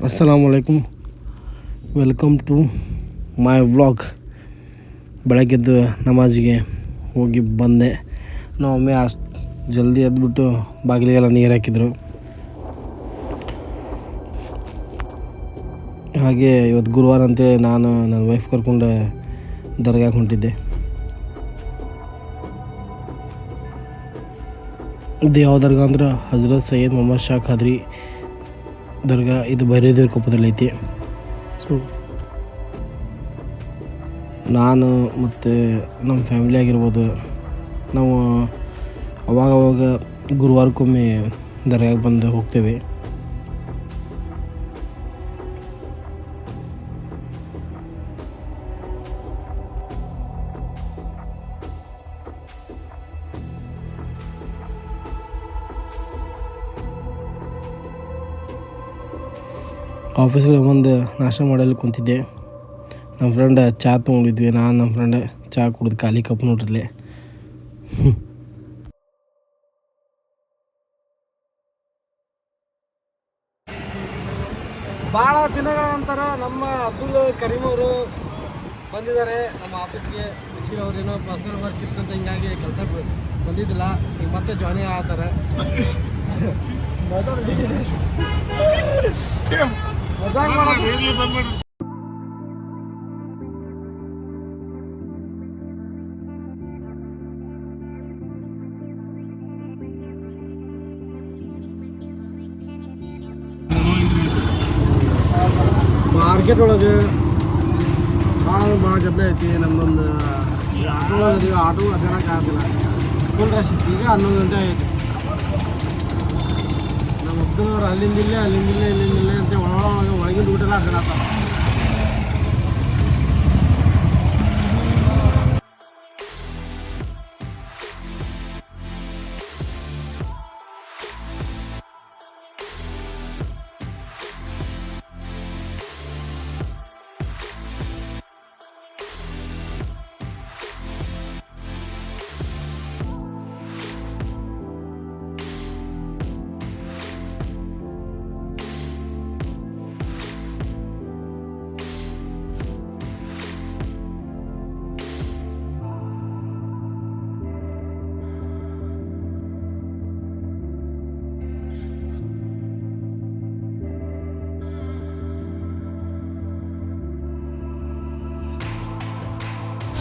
ಅಸ್ಸಲಾಮು welcome to my vlog. ಬೆಳಗ್ಗೆದ್ದು ನಮಾಜಿಗೆ ಹೋಗಿ ಬಂದೆ. ನಮ್ಮಮ್ಮೆ ಅಷ್ಟು ಜಲ್ದಿ ಎದ್ಬಿಟ್ಟು ಬಾಗಿಲಿಗೆಲ್ಲ ನೀರು ಹಾಕಿದ್ರು. ಹಾಗೆ ಇವತ್ತು ಗುರುವಾರ ಅಂತೇಳಿ ನಾನು ನನ್ನ ವೈಫ್ ಕರ್ಕೊಂಡು ದರ್ಗಾಕ್ಕೆ ಹೊಂಟಿದ್ದೆ. ಇದು ಯಾವ ದರ್ಗಾ ಅಂದ್ರೆ ಹಜರತ್ ಸೈಯದ್ ಮೊಹಮ್ಮದ್ ಶಾ ಖಾದ್ರಿ ದರ್ಗಾ. ಇದು ಬೈರೇದೇವ್ರ ಕೊಪ್ಪದಲ್ಲಿ ಐತಿ. ಸೊ ನಾನು ಮತ್ತು ನಮ್ಮ ಫ್ಯಾಮಿಲಿ ಆಗಿರ್ಬೋದು, ನಾವು ಅವಾಗವಾಗ ಗುರುವಾರಕ್ಕೊಮ್ಮೆ ದರ್ಗಾಗೆ ಬಂದು ಹೋಗ್ತೇವೆ. ಆಫೀಸ್ಗಳಿಗೆ ಬಂದು ನಾಷ್ಟ ಮಾಡಲು ಕುಂತಿದ್ದೆ. ನಮ್ಮ ಫ್ರೆಂಡ್ ಚಹಾ ತೊಗೊಂಡಿದ್ವಿ. ನಾನು ನಮ್ಮ ಫ್ರೆಂಡ್ ಚಹಾ ಕುಡಿದು ಖಾಲಿ ಕಪ್ ನೋಡ್ರಲ್ಲೇ. ಭಾಳ ದಿನಗಳ ನಂತರ ನಮ್ಮ ಅಬ್ದುಲ್ ಕರೀಮ್ ಅವರು ಬಂದಿದ್ದಾರೆ ನಮ್ಮ ಆಫೀಸ್ಗೆ. ಆ್ಯಕ್ಚುಲಿ ಅವ್ರೇನೋ ಪರ್ಸನಲ್ ವರ್ಕ್ ಇತ್ತಂತ ಹಿಂಗಾಗಿ ಕೆಲಸ ಬಂದಿದ್ದಿಲ್ಲ. ಈಗ ಮತ್ತೆ ಜಾಯ್ನಿಂಗ್ ಆಗ್ತಾರೆ. ಮಾರ್ಕೆಟ್ ಒಳಗೆ ಭಾಳ ಗದ್ದಲ ಐತಿ. ನಮ್ಮದೊಂದು ಆಟೋ ಒಳಗೆ ಆಟೋ ಅಡ್ಡಾಡಕ್ಕೆ ಆಗಲ್ಲ, ಫುಲ್ ರಶ್ ಇತ್ತು. ಈಗ 11 ಗಂಟೆ ಆಗೈತಿ. ನಮ್ಮ ಅಬ್ದುಲ್ನವ್ರು ಅಲ್ಲಿಂದಿಲ್ಲ ಅಂತ ಒಳಗಿಂದ ಊಟ ಎಲ್ಲ ಅಡ್ಡಾಡ್ತಾರೆ.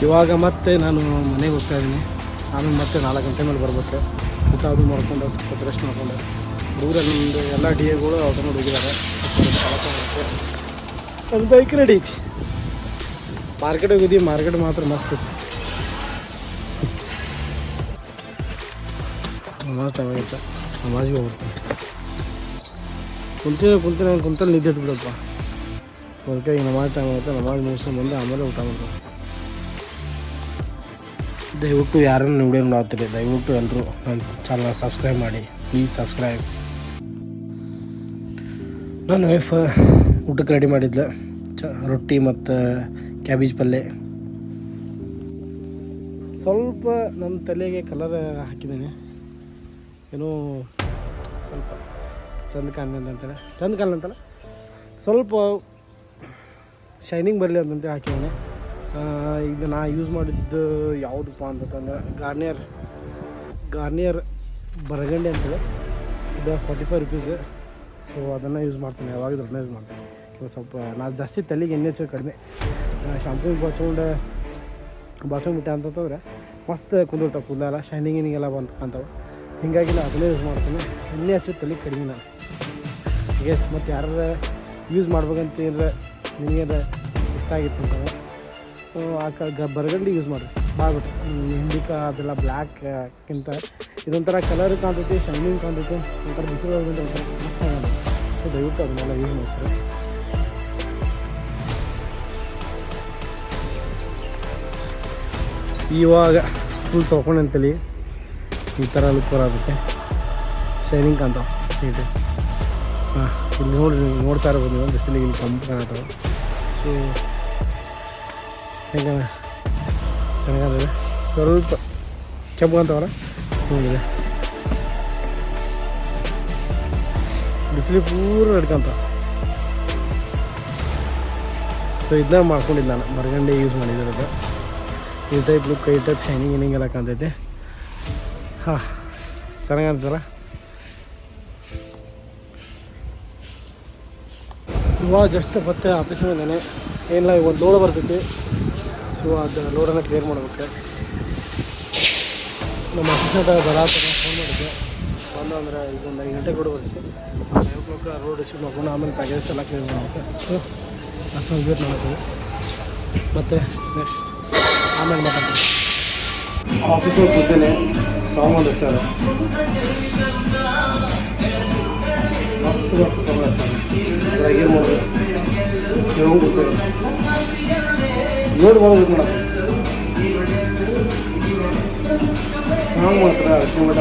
ಇವಾಗ ಮತ್ತೆ ನಾನು ಮನೆಗೆ ಹೋಗ್ತಾ ಇದ್ದೀನಿ. ಆಮೇಲೆ ಮತ್ತೆ 4 ಗಂಟೆ ಮೇಲೆ ಬರ್ಬೇಕು. ಊಟ ಅದು ಮಾಡ್ಕೊಂಡು ಸ್ವಲ್ಪ ರೆಸ್ಟ್ ಮಾಡ್ಕೊಂಡು ಊರಲ್ಲಿ ನಮ್ಮದು ಎಲ್ಲ ಡಿಎಗಳು ಔಟ್ ಮಾಡಿ ಹೋಗಿದ್ದಾರೆ. ಒಂದು ಬೈಕ್ ರೆಡಿ ಐತಿ. ಮಾರ್ಕೆಟ್ ಹೋಗಿದ್ದೀವಿ. ಮಾರ್ಕೆಟ್ ಮಾತ್ರ ಮಸ್ತ್ ಐತಿ. ನಮಾಜ್ ಟೈಮ್ ಆಗಿತ್ತು. ನಮಾಜಿಗೆ ಹೋಗ್ತೀನಿ. ಕುಂತಲ್ಲಿ ನಿದ್ದೆ ಎದ್ದು ಬಿಡಪ್ಪ. ಅದಕ್ಕೆ ಈಗ ನಮಾಜ್ ಟೈಮ್ ಆಗುತ್ತೆ. ನಮಾಜ್ ಮುಗಿಸ್ಕೊಂಡು ಬಂದು ಆಮೇಲೆ ಊಟ ಮಾಡ್ತೀನಿ. ದಯವಿಟ್ಟು ಯಾರನ್ನು ವಿಡಿಯೋ ನೋಡ್ತೀರಿ, ದಯವಿಟ್ಟು ಎಲ್ಲರೂ ನನ್ನ ಚಾನಲ್ ಸಬ್ಸ್ಕ್ರೈಬ್ ಮಾಡಿ. Please subscribe. ನನ್ನ ವೈಫ್ ಊಟಕ್ಕೆ ರೆಡಿ ಮಾಡಿದ್ಲು. ರೊಟ್ಟಿ ಮತ್ತು ಕ್ಯಾಬೇಜ್ ಪಲ್ಯ. ಸ್ವಲ್ಪ ನನ್ನ ತಲೆಗೆ ಕಲರ್ ಹಾಕಿದ್ದೀನಿ. ಏನೋ ಸ್ವಲ್ಪ ಚಂದ ಕಾಣಂತಲ್ಲ ಸ್ವಲ್ಪ ಶೈನಿಂಗ್ ಬರಲಿ ಅಂತಂತೇಳಿ ಹಾಕಿದ್ದೀನಿ. ಈಗ ನಾ ಯೂಸ್ ಮಾಡಿದ್ದು ಯಾವುದಪ್ಪ ಅಂತಂದ್ರೆ ಗಾರ್ನಿಯರ್ ಬರಗಂಡೆ ಅಂತೇಳಿ. ಇದು 45 ರೂಪೀಸ್. ಸೊ ಅದನ್ನು ಯೂಸ್ ಮಾಡ್ತೀನಿ. ಯಾವಾಗಿದ್ರು ಅದನ್ನ ಯೂಸ್ ಮಾಡ್ತೀನಿ. ಸ್ವಲ್ಪ ನಾನು ಜಾಸ್ತಿ ತಲೆಗೆ ಎಣ್ಣೆ ಹಚ್ಚೋದು ಕಡಿಮೆ. ಶಾಂಪೂ ಬಾಚೋಂಡು ಬಿಟ್ಟೆ ಅಂತಂದ್ರೆ ಮಸ್ತ್ ಕುಂದಿರ್ತಾವೆ. ಕೂದಲೆಲ್ಲ ಶೈನಿಂಗಿಗೆಲ್ಲ ಬಂದು ಕಾಣ್ತಾವೆ. ಹೀಗಾಗಿ ನಾನು ಅದನ್ನೇ ಯೂಸ್ ಮಾಡ್ತೀನಿ. ಎಣ್ಣೆ ಹಚ್ಚೋದು ತಲೆಗೆ ಕಡಿಮೆ ನಾನು. ಎಸ್ ಮತ್ತು ಯಾರು ಯೂಸ್ ಮಾಡ್ಬೇಕಂತಂದ್ರೆ ನಿಮಗೆ ಇಷ್ಟ ಆಗಿತ್ತು ಅಂತಂದ್ರೆ ಬರಗಂಡಿ ಯೂಸ್ ಮಾಡಿರಿ. ಭಾಳ ಬಿಟ್ಟು ಇಂಡಿಕಾ ಅದೆಲ್ಲ ಬ್ಲ್ಯಾಕ್ಕಿಂತ ಇದೊಂಥರ ಕಲರ್ ಕಾಣ್ತೈತಿ, ಶೈನಿಂಗ್ ಕಾಣ್ತೈತಿ, ಒಂಥರ ಬಿಸಿಲು ಮಸ್ತ್ ಚೆನ್ನಾಗಿದೆ. ಸೊ ದಯವಿಟ್ಟು ಅದನ್ನೆಲ್ಲ ಯೂಸ್ ಮಾಡ್ತಾರೆ. ಇವಾಗ ಫುಲ್ ತೊಗೊಂಡಂತಲಿ ಈ ಥರ ಲುಕ್ ಬರುತ್ತೆ. ಶೈನಿಂಗ್ ಕಾಣ್ತಾವೆ ನೀಟು. ಹಾಂ, ಇಲ್ಲಿ ನೋಡ್ತಾ ಇರ್ಬೋದು ನೀವು. ಬಿಸಿಲಿಗೆ ಇಲ್ಲಿ ಕಂಪು ಕಾಣ್ತಾವೆ. ಸೊ ಹೆಂಗ ಚೆನ್ನಾಗಿದೆ. ಸ್ವಲ್ಪ ಕೆಂಪು ಅಂತವಲ್ಲ ನೋಡಿದೆ. ಬಿಸಿಲು ಪೂರ ನಡ್ಕೊಂತ ಸೊ ಇದನ್ನ ಮಾಡ್ಕೊಂಡಿದ್ದು ನಾನು ಬರ್ಗಂಡಿ ಯೂಸ್ ಮಾಡಿದಿರೋದು. ಈ ಟೈಪ್ ಲುಕ್, ಈ ಟೈಪ್ ಶೈನಿಂಗ್ ಗಿನಿಂಗ್ ಎಲ್ಲ ಕಾಣ್ತೈತೆ. ಹಾಂ, ಚೆನ್ನಾಗಿ ಕಾಣ್ತಲ್ಲ. ಇವಾಗ ಜಸ್ಟ್ ಮತ್ತೆ ಆಫೀಸಿಗೆ ಬಂದೇನೆ. ಏನಿಲ್ಲ, ಒಂದು ಲೋಡ್ ಬರ್ತೈತಿ. ಸೊ ಅದು ಲೋಡನ್ನು ಕ್ಲಿಯರ್ ಮಾಡ್ಬೇಕು. ನಮ್ಮ ಅಸಿಸ್ಟೆಂಟ್ ಬರಾತ ಫೋನ್ ಮಾಡಿದ್ದೆ. ಬಂದು ಅಂದರೆ ಇದೊಂದು 5 ಗಂಟೆ ಕೂಡ ಬರ್ತೈತಿ. 5 o'clock ರೋಡ್ ರಿಸೀವ್ ಮಾಡ್ಕೊಂಡು ಆಮೇಲೆ ಪ್ಯಾಕೇಜಸ್ ಎಲ್ಲ ಕ್ಲಿಯರ್ ಮಾಡ್ಬೇಕು. ಸೊ ಅಷ್ಟೊಂದು ವೇಟ್ ಮಾಡ್ತೀವಿ. ಮತ್ತು ನೆಕ್ಸ್ಟ್ ಆಮೇಲೆ ಮಾತಾಡ್ತೀವಿ. ಆಫೀಸಲ್ಲಿ ಕೂತೇನೆ, ಸಾಂಗ್ ಒಂದು ಹಚ್ಚಾರ, ಮಸ್ತ್ ಸಾಂಗ್ ಹಚ್ಚಾರ. ಅದ್ರಾಗ ಏನು ಮಾಡೋದು, ಕೇಳೋಂಗೆ ಕೂತೇವೆ, ನೋಡಿ ಬರೋದು ಮಾಡೋದು. ಸಾಂಗ್ ಮಾತ್ರ ಅಷ್ಟೇ ಮಟ್ಟ